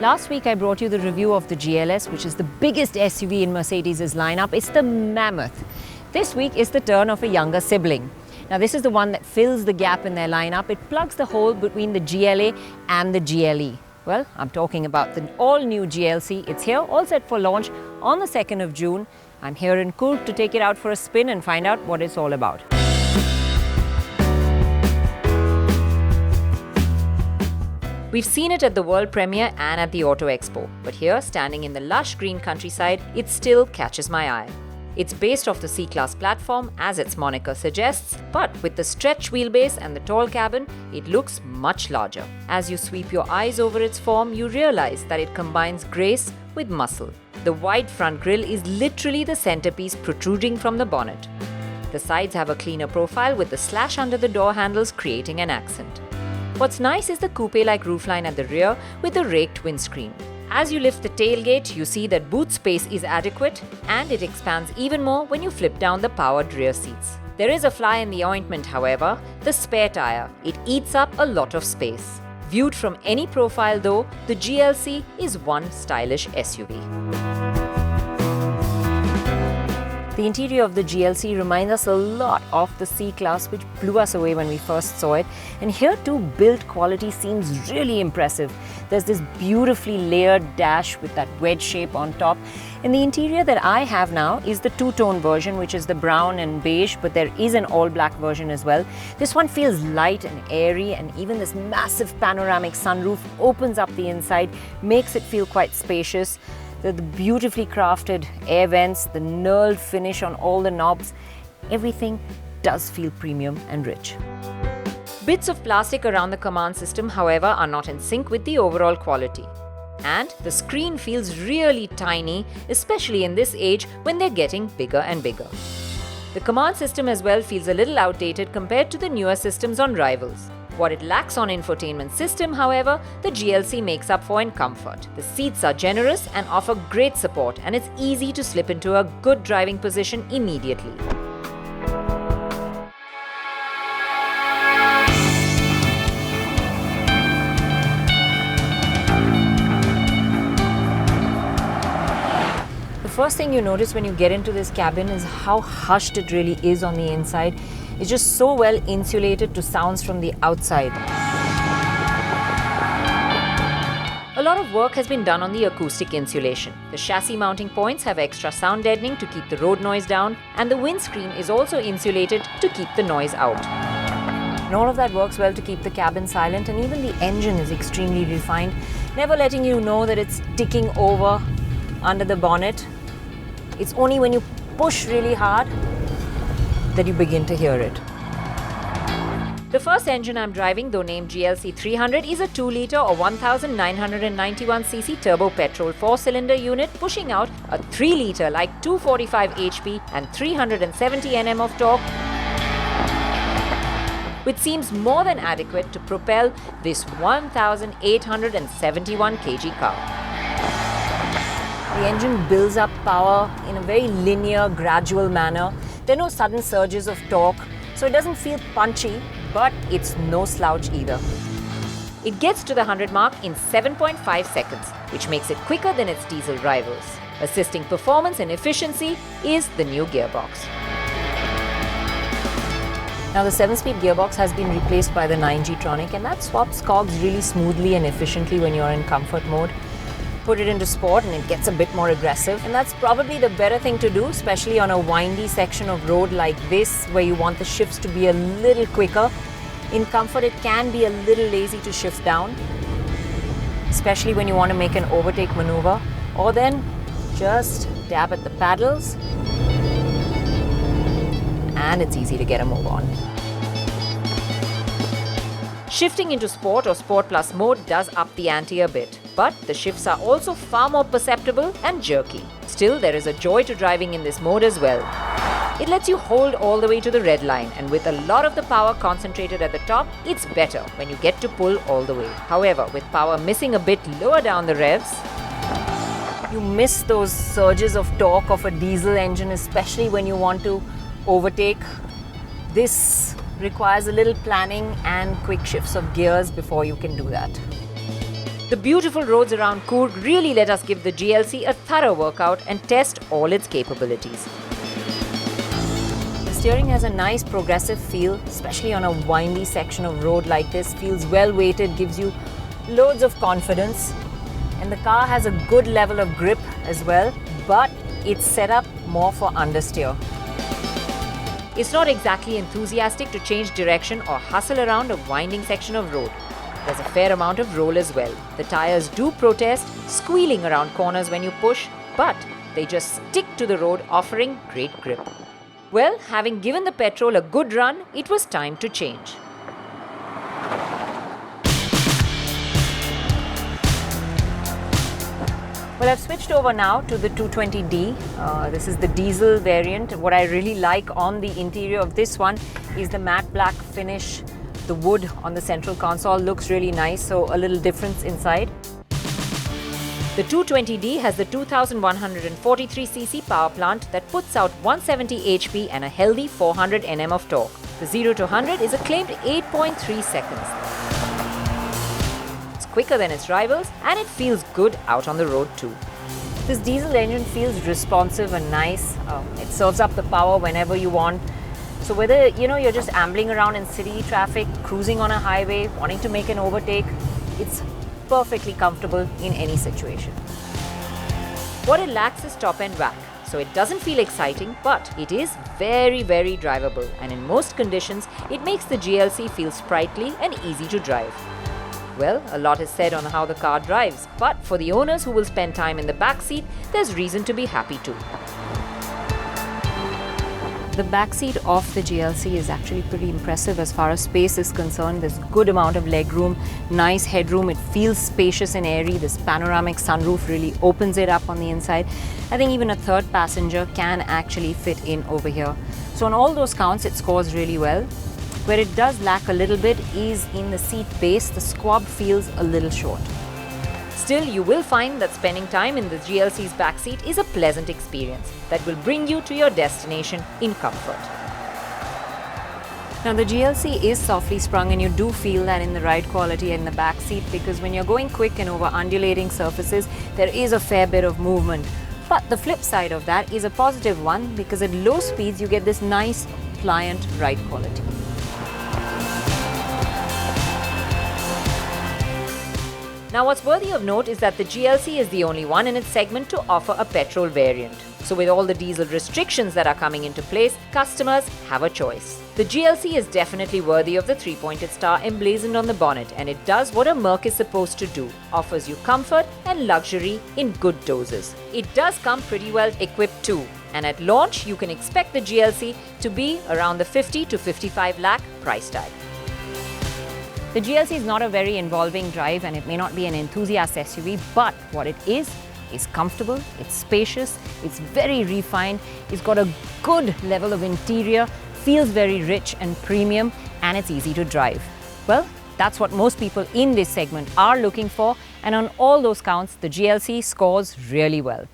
Last week I brought you the review of the GLS, which is the biggest SUV in Mercedes' lineup. It's the Mammoth. This week is the turn of a younger sibling. Now this is the one that fills the gap in their lineup. It plugs the hole between the GLA and the GLE. Well, I'm talking about the all-new GLC. It's here, all set for launch on the 2nd of June. I'm here in Coorg to take it out for a spin and find out what it's all about. We've seen it at the world premiere and at the Auto Expo, but here, standing in the lush green countryside, it still catches my eye. It's based off the C-Class platform, as its moniker suggests, but with the stretch wheelbase and the tall cabin, it looks much larger. As you sweep your eyes over its form, you realize that it combines grace with muscle. The wide front grille is literally the centerpiece protruding from the bonnet. The sides have a cleaner profile with the slash under the door handles creating an accent. What's nice is the coupe-like roofline at the rear with the raked windscreen. As you lift the tailgate, you see that boot space is adequate and it expands even more when you flip down the powered rear seats. There is a fly in the ointment, however, the spare tire. It eats up a lot of space. Viewed from any profile though, the GLC is one stylish SUV. The interior of the GLC reminds us a lot of the C-Class, which blew us away when we first saw it. And here too, build quality seems really impressive. There's this beautifully layered dash with that wedge shape on top. And the interior that I have now is the two-tone version, which is the brown and beige, but there is an all-black version as well. This one feels light and airy, and even this massive panoramic sunroof opens up the inside, makes it feel quite spacious. The beautifully crafted air vents, the knurled finish on all the knobs, everything does feel premium and rich. Bits of plastic around the command system, however, are not in sync with the overall quality. And the screen feels really tiny, especially in this age when they're getting bigger and bigger. The command system as well feels a little outdated compared to the newer systems on rivals. What it lacks on infotainment system, however, the GLC makes up for in comfort. The seats are generous and offer great support, and it's easy to slip into a good driving position immediately. The first thing you notice when you get into this cabin is how hushed it really is on the inside. It's just so well insulated to sounds from the outside. A lot of work has been done on the acoustic insulation. The chassis mounting points have extra sound deadening to keep the road noise down, and the windscreen is also insulated to keep the noise out. And all of that works well to keep the cabin silent, and even the engine is extremely refined, never letting you know that it's ticking over under the bonnet. It's only when you push really hard that you begin to hear it. The first engine I'm driving, though named GLC 300, is a 2-litre or 1,991cc turbo petrol 4-cylinder unit pushing out a 3-litre like 245 HP and 370 Nm of torque, which seems more than adequate to propel this 1,871 kg car. The engine builds up power in a very linear, gradual manner. There are no sudden surges of torque, so it doesn't feel punchy, but it's no slouch either. It gets to the 100 mark in 7.5 seconds, which makes it quicker than its diesel rivals. Assisting performance and efficiency is the new gearbox. Now the 7-speed gearbox has been replaced by the 9G-tronic, and that swaps cogs really smoothly and efficiently when you're in comfort mode. Put it into sport and it gets a bit more aggressive, and that's probably the better thing to do, especially on a windy section of road like this where you want the shifts to be a little quicker. In comfort, it can be a little lazy to shift down, especially when you want to make an overtake maneuver, or then just dab at the paddles and it's easy to get a move on. Shifting into Sport or Sport Plus mode does up the ante a bit, but the shifts are also far more perceptible and jerky. Still, there is a joy to driving in this mode as well. It lets you hold all the way to the red line, and with a lot of the power concentrated at the top, it's better when you get to pull all the way. However, with power missing a bit lower down the revs, you miss those surges of torque of a diesel engine, especially when you want to overtake. This requires a little planning and quick shifts of gears before you can do that. The beautiful roads around Coorg really let us give the GLC a thorough workout and test all its capabilities. The steering has a nice progressive feel, especially on a windy section of road like this. Feels well weighted, gives you loads of confidence. And the car has a good level of grip as well, but it's set up more for understeer. It's not exactly enthusiastic to change direction or hustle around a winding section of road. There's a fair amount of roll as well. The tires do protest, squealing around corners when you push, but they just stick to the road, offering great grip. Well, having given the petrol a good run, it was time to change. Well, I've switched over now to the 220D. This is the diesel variant. What I really like on the interior of this one is the matte black finish. The wood on the central console looks really nice, so a little difference inside. The 220D has the 2143cc power plant that puts out 170 HP and a healthy 400 Nm of torque. The 0 to 100 is a claimed 8.3 seconds. It's quicker than its rivals and it feels good out on the road too. This diesel engine feels responsive and nice. It serves up the power whenever you want. So whether you're just ambling around in city traffic, cruising on a highway, wanting to make an overtake, it's perfectly comfortable in any situation. What it lacks is top-end whack, so it doesn't feel exciting, but it is very, very drivable, and in most conditions, it makes the GLC feel sprightly and easy to drive. Well, a lot is said on how the car drives, but for the owners who will spend time in the back seat, there's reason to be happy too. The back seat of the GLC is actually pretty impressive as far as space is concerned. There's good amount of legroom, nice headroom. It feels spacious and airy. This panoramic sunroof really opens it up on the inside. I think even a third passenger can actually fit in over here. So on all those counts, it scores really well. Where it does lack a little bit is in the seat base. The squab feels a little short. Still, you will find that spending time in the GLC's backseat is a pleasant experience that will bring you to your destination in comfort. Now, the GLC is softly sprung and you do feel that in the ride quality in the backseat, because when you're going quick and over undulating surfaces, there is a fair bit of movement. But the flip side of that is a positive one, because at low speeds you get this nice, pliant ride quality. Now, what's worthy of note is that the GLC is the only one in its segment to offer a petrol variant. So with all the diesel restrictions that are coming into place, customers have a choice. The GLC is definitely worthy of the three-pointed star emblazoned on the bonnet, and it does what a Merc is supposed to do, offers you comfort and luxury in good doses. It does come pretty well equipped too, and at launch you can expect the GLC to be around the 50 to 55 lakh price tag. The GLC is not a very involving drive and it may not be an enthusiast SUV, but what it is comfortable, it's spacious, it's very refined, it's got a good level of interior, feels very rich and premium, and it's easy to drive. Well, that's what most people in this segment are looking for, and on all those counts, the GLC scores really well.